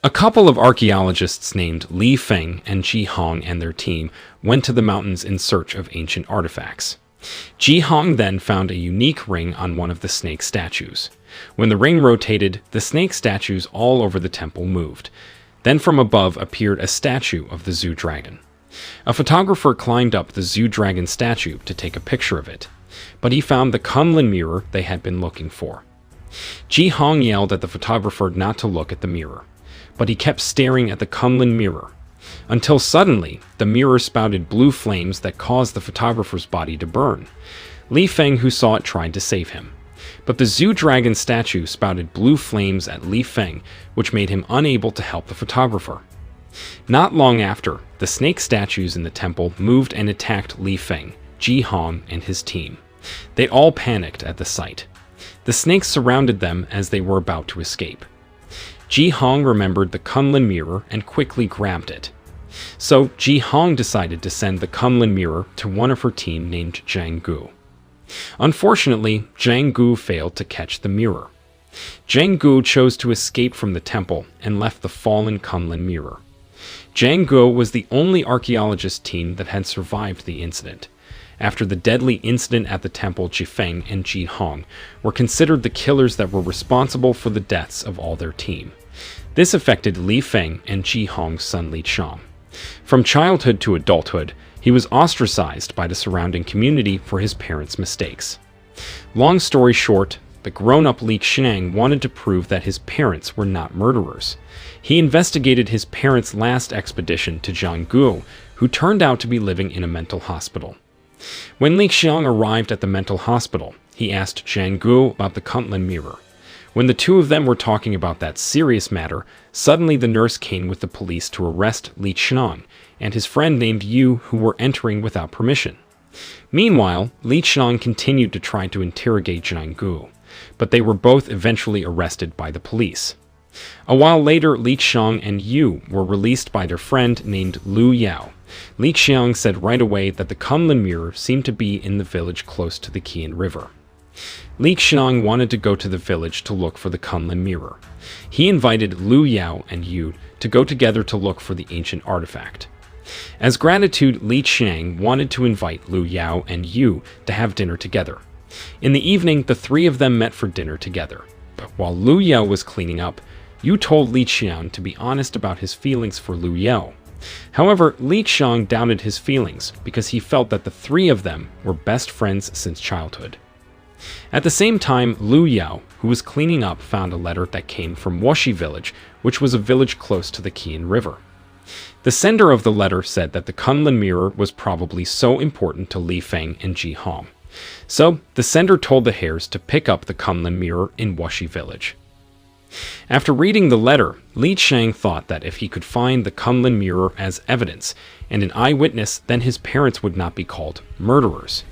A couple of archaeologists named Li Feng and Ji Hong and their team went to the mountains in search of ancient artifacts. Ji Hong then found a unique ring on one of the snake statues. When the ring rotated, the snake statues all over the temple moved. Then from above appeared a statue of the Zhu dragon. A photographer climbed up the Zhu dragon statue to take a picture of it, but he found the Kunlun mirror they had been looking for. Ji Hong yelled at the photographer not to look at the mirror, but he kept staring at the Kunlun mirror, until suddenly the mirror spouted blue flames that caused the photographer's body to burn. Li Feng, who saw it, tried to save him, but the Zhu dragon statue spouted blue flames at Li Feng, which made him unable to help the photographer. Not long after, the snake statues in the temple moved and attacked Li Feng, Ji Hong, and his team. They all panicked at the sight. The snakes surrounded them as they were about to escape. Ji Hong remembered the Kunlun mirror and quickly grabbed it. So Ji Hong decided to send the Kunlun mirror to one of her team named Zhang Gu. Unfortunately, Zhang Gu failed to catch the mirror. Zhang Gu chose to escape from the temple and left the fallen Kunlun mirror. Zhang Gu was the only archaeologist team that had survived the incident. After the deadly incident at the temple, Ji Feng and Ji Hong were considered the killers that were responsible for the deaths of all their team. This affected Li Feng and Ji Hong's son Li Qiang. From childhood to adulthood, he was ostracized by the surrounding community for his parents' mistakes. Long story short, the grown-up Li Qiang wanted to prove that his parents were not murderers. He investigated his parents' last expedition to Zhang Gu, who turned out to be living in a mental hospital. When Li Qiang arrived at the mental hospital, he asked Zhang Gu about the Kunlun mirror. When the two of them were talking about that serious matter, suddenly the nurse came with the police to arrest Li Qiang and his friend named Yu, who were entering without permission. Meanwhile, Li Qiang continued to try to interrogate Zhang Gu, but they were both eventually arrested by the police. A while later, Li Qiang and Yu were released by their friend named Lu Yao. Li Qiang said right away that the Kunlun mirror seemed to be in the village close to the Qian River. Li Qiang wanted to go to the village to look for the Kunlun mirror. He invited Lu Yao and Yu to go together to look for the ancient artifact. As gratitude, Li Qiang wanted to invite Lu Yao and Yu to have dinner together. In the evening, the three of them met for dinner together. But while Lu Yao was cleaning up, Yu told Li Qiang to be honest about his feelings for Lu Yao. However, Li Qiang doubted his feelings because he felt that the three of them were best friends since childhood. At the same time, Lu Yao, who was cleaning up, found a letter that came from Wuxi village, which was a village close to the Qian River. The sender of the letter said that the Kunlun mirror was probably so important to Li Feng and Ji Hong. So, the sender told the hares to pick up the Kunlun mirror in Wuxi village. After reading the letter, Li Qiang thought that if he could find the Kunlun mirror as evidence and an eyewitness, then his parents would not be called murderers.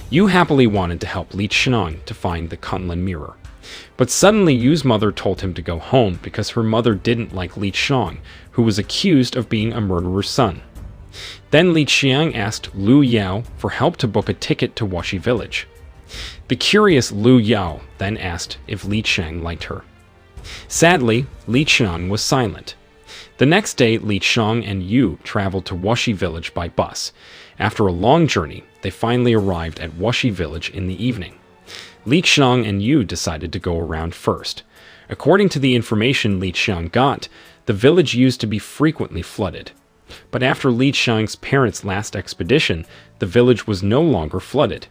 Yu happily wanted to help Li Qiang to find the Kunlun mirror. But suddenly Yu's mother told him to go home because her mother didn't like Li Qiang, who was accused of being a murderer's son. Then Li Qiang asked Lu Yao for help to book a ticket to Wuxi village. The curious Lu Yao then asked if Li Qiang liked her. Sadly, Li Qiang was silent. The next day, Li Qiang and Yu traveled to Wuxi village by bus. After a long journey, they finally arrived at Wuxi village in the evening. Li Qiang and Yu decided to go around first. According to the information Li Qiang got, the village used to be frequently flooded. But after Li Qiang's parents' last expedition, the village was no longer flooded.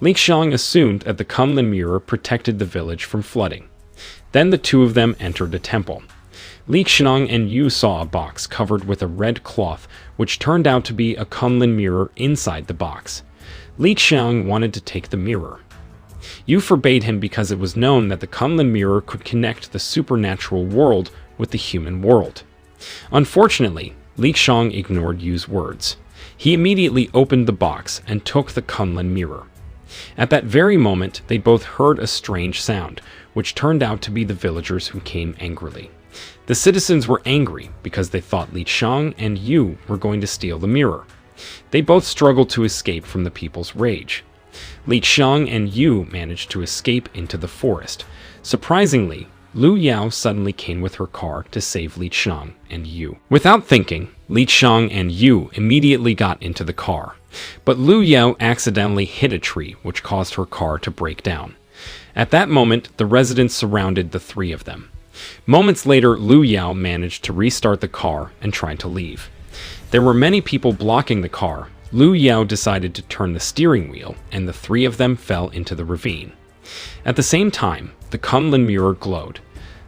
Li Qiang assumed that the Kunlun mirror protected the village from flooding. Then the two of them entered a temple. Li Qiang and Yu saw a box covered with a red cloth, which turned out to be a Kunlun mirror inside the box. Li Qiang wanted to take the mirror. Yu forbade him because it was known that the Kunlun mirror could connect the supernatural world with the human world. Unfortunately, Li Qiang ignored Yu's words. He immediately opened the box and took the Kunlun mirror. At that very moment, they both heard a strange sound, which turned out to be the villagers who came angrily. The citizens were angry because they thought Li Qiang and Yu were going to steal the mirror. They both struggled to escape from the people's rage. Li Qiang and Yu managed to escape into the forest. Surprisingly, Lu Yao suddenly came with her car to save Li Qiang and Yu. Without thinking, Li Qiang and Yu immediately got into the car, but Lu Yao accidentally hit a tree, which caused her car to break down. At that moment, the residents surrounded the three of them. Moments later, Lu Yao managed to restart the car and tried to leave. There were many people blocking the car. Lu Yao decided to turn the steering wheel, and the three of them fell into the ravine. At the same time, the Kunlun mirror glowed.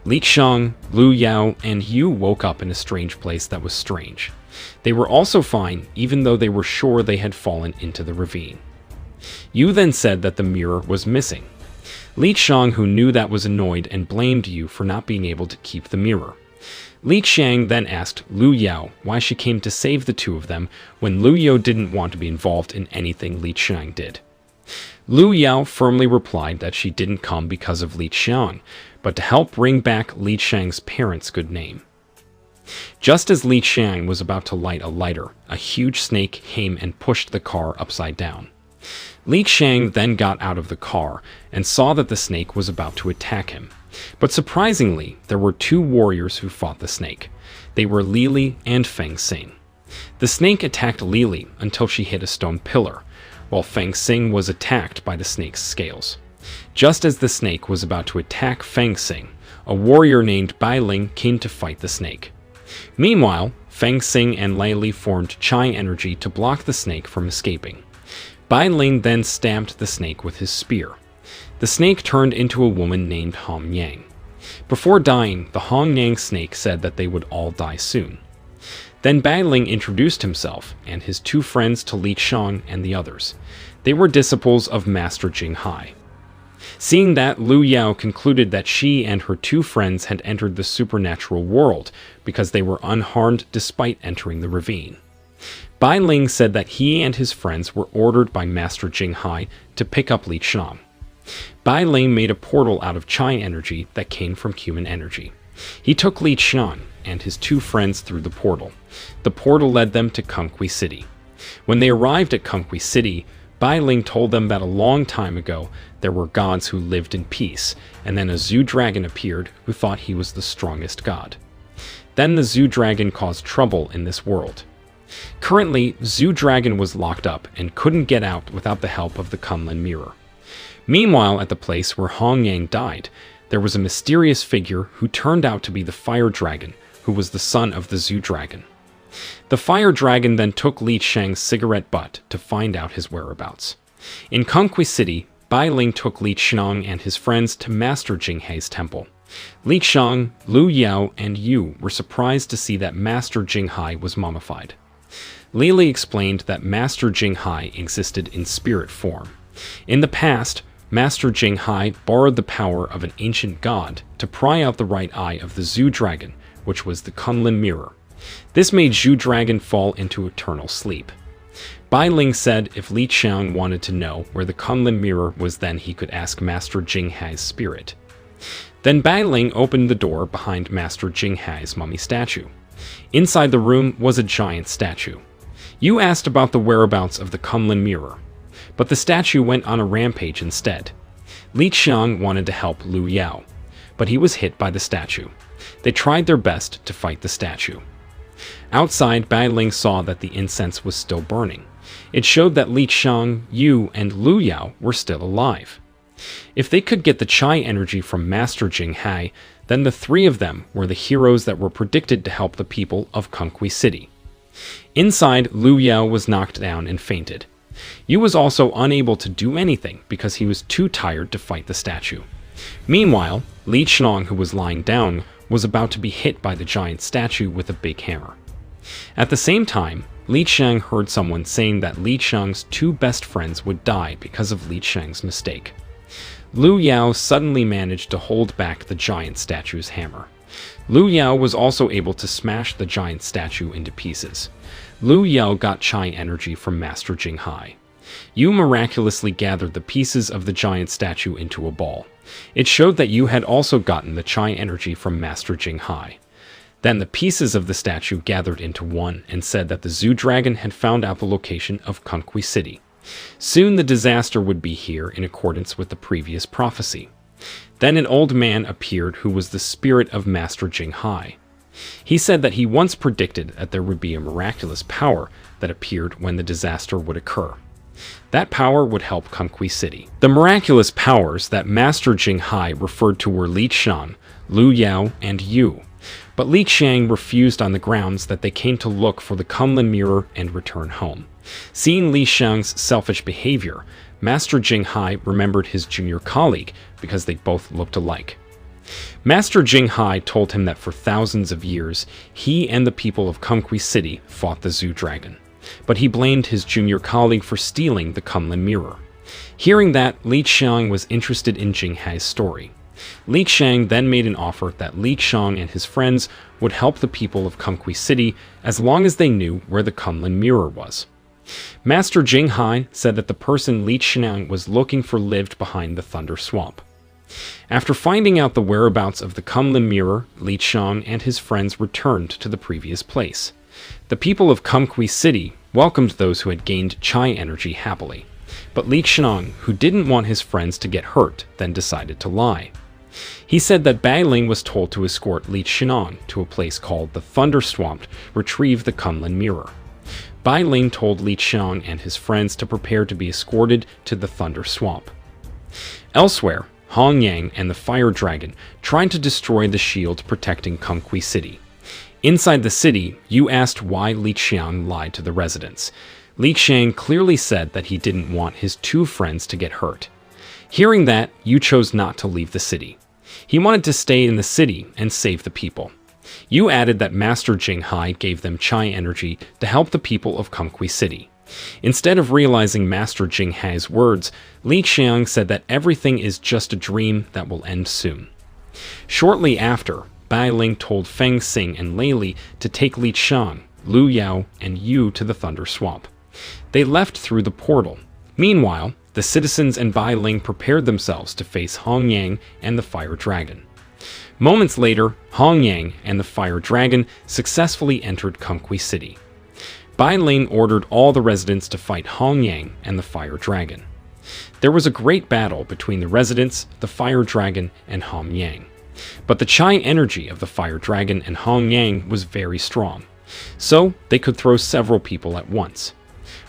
Li Qiang, Lu Yao, and Yu woke up in a strange place that was strange. They were also fine, even though they were sure they had fallen into the ravine. Yu then said that the mirror was missing. Li Qiang, who knew that, was annoyed and blamed Yu for not being able to keep the mirror. Li Qiang then asked Lu Yao why she came to save the two of them when Lu Yao didn't want to be involved in anything Li Qiang did. Lu Yao firmly replied that she didn't come because of Li Qiang, but to help bring back Li Qiang's parents' good name. Just as Li Qiang was about to light a lighter, a huge snake came and pushed the car upside down. Li Qiang then got out of the car and saw that the snake was about to attack him. But surprisingly, there were two warriors who fought the snake. They were Lili and Feng Xing. The snake attacked Lili until she hit a stone pillar, while Feng Xing was attacked by the snake's scales. Just as the snake was about to attack Feng Xing, a warrior named Bai Ling came to fight the snake. Meanwhile, Feng Xing and Lili formed Chi energy to block the snake from escaping. Bai Ling then stabbed the snake with his spear. The snake turned into a woman named Hong Yang. Before dying, the Hong Yang snake said that they would all die soon. Then Bai Ling introduced himself and his two friends to Li Qiang and the others. They were disciples of Master Jing Hai. Seeing that, Lu Yao concluded that she and her two friends had entered the supernatural world because they were unharmed despite entering the ravine. Bai Ling said that he and his friends were ordered by Master Jing Hai to pick up Li Qiang. Bai Ling made a portal out of Chi energy that came from human energy. He took Li Qiang and his two friends through the portal. The portal led them to Kunqi City. When they arrived at Kunqi City, Bai Ling told them that a long time ago there were gods who lived in peace, and then a Zhu dragon appeared who thought he was the strongest god. Then the Zhu dragon caused trouble in this world. Currently, Zhu dragon was locked up and couldn't get out without the help of the Kunlun mirror. Meanwhile, at the place where Hong Yang died, there was a mysterious figure who turned out to be the fire dragon, who was the son of the Zhu dragon. The fire dragon then took Li Qiang's cigarette butt to find out his whereabouts. In Kunqi City, Bai Ling took Li Qiang and his friends to Master Jing Hai's temple. Li Qiang, Lu Yao, and Yu were surprised to see that Master Jing Hai was mummified. Lili explained that Master Jing Hai existed in spirit form. In the past, Master Jing Hai borrowed the power of an ancient god to pry out the right eye of the Zhu dragon, which was the Kunlun mirror. This made Zhu dragon fall into eternal sleep. Bai Ling said if Li Qiang wanted to know where the Kunlun mirror was, then he could ask Master Jing Hai's spirit. Then Bai Ling opened the door behind Master Jing Hai's mummy statue. Inside the room was a giant statue. Yu asked about the whereabouts of the Kunlun mirror, but the statue went on a rampage instead. Li Qiang wanted to help Lu Yao, but he was hit by the statue. They tried their best to fight the statue. Outside, Bai Ling saw that the incense was still burning. It showed that Li Qiang, Yu, and Lu Yao were still alive. If they could get the Chi energy from Master Jing Hai, then the three of them were the heroes that were predicted to help the people of Kunqi City. Inside, Lu Yao was knocked down and fainted. Yu was also unable to do anything because he was too tired to fight the statue. Meanwhile, Li Qiang, who was lying down, was about to be hit by the giant statue with a big hammer. At the same time, Li Qiang heard someone saying that Li Qiang's two best friends would die because of Li Qiang's mistake. Lu Yao suddenly managed to hold back the giant statue's hammer. Lu Yao was also able to smash the giant statue into pieces. Lu Yao got Chi energy from Master Jing Hai. Yu miraculously gathered the pieces of the giant statue into a ball. It showed that Yu had also gotten the Chi energy from Master Jing Hai. Then the pieces of the statue gathered into one and said that the Zhu dragon had found out the location of Kunqi City. Soon the disaster would be here in accordance with the previous prophecy. Then an old man appeared who was the spirit of Master Jinghai. He said that he once predicted that there would be a miraculous power that appeared when the disaster would occur. That power would help Kumqui City. The miraculous powers that Master Jinghai referred to were Li Qiang, Lu Yao, and Yu. But Li Qiang refused on the grounds that they came to look for the Kunlun mirror and return home. Seeing Li Qiang's selfish behavior, Master Jinghai remembered his junior colleague because they both looked alike. Master Jinghai told him that for thousands of years, he and the people of Kumqui City fought the Zoo Dragon, but he blamed his junior colleague for stealing the Kunlun mirror. Hearing that, Li Qiang was interested in Jinghai's story. Li Qiang then made an offer that Li Qiang and his friends would help the people of Kumqui City as long as they knew where the Kunlun mirror was. Master Jinghai said that the person Li Qiang was looking for lived behind the Thunder Swamp. After finding out the whereabouts of the Kunlun mirror, Li Qiang and his friends returned to the previous place. The people of Kumqui City welcomed those who had gained Chai energy happily, but Li Qiang, who didn't want his friends to get hurt, then decided to lie. He said that Bai Ling was told to escort Li Qiang to a place called the Thunder Swamp to retrieve the Kunlun mirror. Bai Ling told Li Qiang and his friends to prepare to be escorted to the Thunder Swamp. Elsewhere, Hong Yang and the Fire Dragon tried to destroy the shield protecting Kumqui City. Inside the city, Yu asked why Li Qiang lied to the residents. Li Qiang clearly said that he didn't want his two friends to get hurt. Hearing that, Yu chose not to leave the city. He wanted to stay in the city and save the people. Yu added that Master Jinghai gave them Chai energy to help the people of Kumqui City. Instead of realizing Master Jinghai's words, Li Qiang said that everything is just a dream that will end soon. Shortly after, Bai Ling told Feng Xing and Lei Li to take Li Qiang, Lu Yao, and Yu to the Thunder Swamp. They left through the portal. Meanwhile, the citizens and Bai Ling prepared themselves to face Hong Yang and the Fire Dragon. Moments later, Hong Yang and the Fire Dragon successfully entered Kumqui City. Bai Ling ordered all the residents to fight Hong Yang and the Fire Dragon. There was a great battle between the residents, the Fire Dragon, and Hong Yang. But the Chai energy of the Fire Dragon and Hong Yang was very strong, so they could throw several people at once.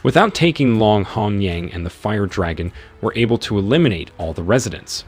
Without taking long, Hong Yang and the Fire Dragon were able to eliminate all the residents.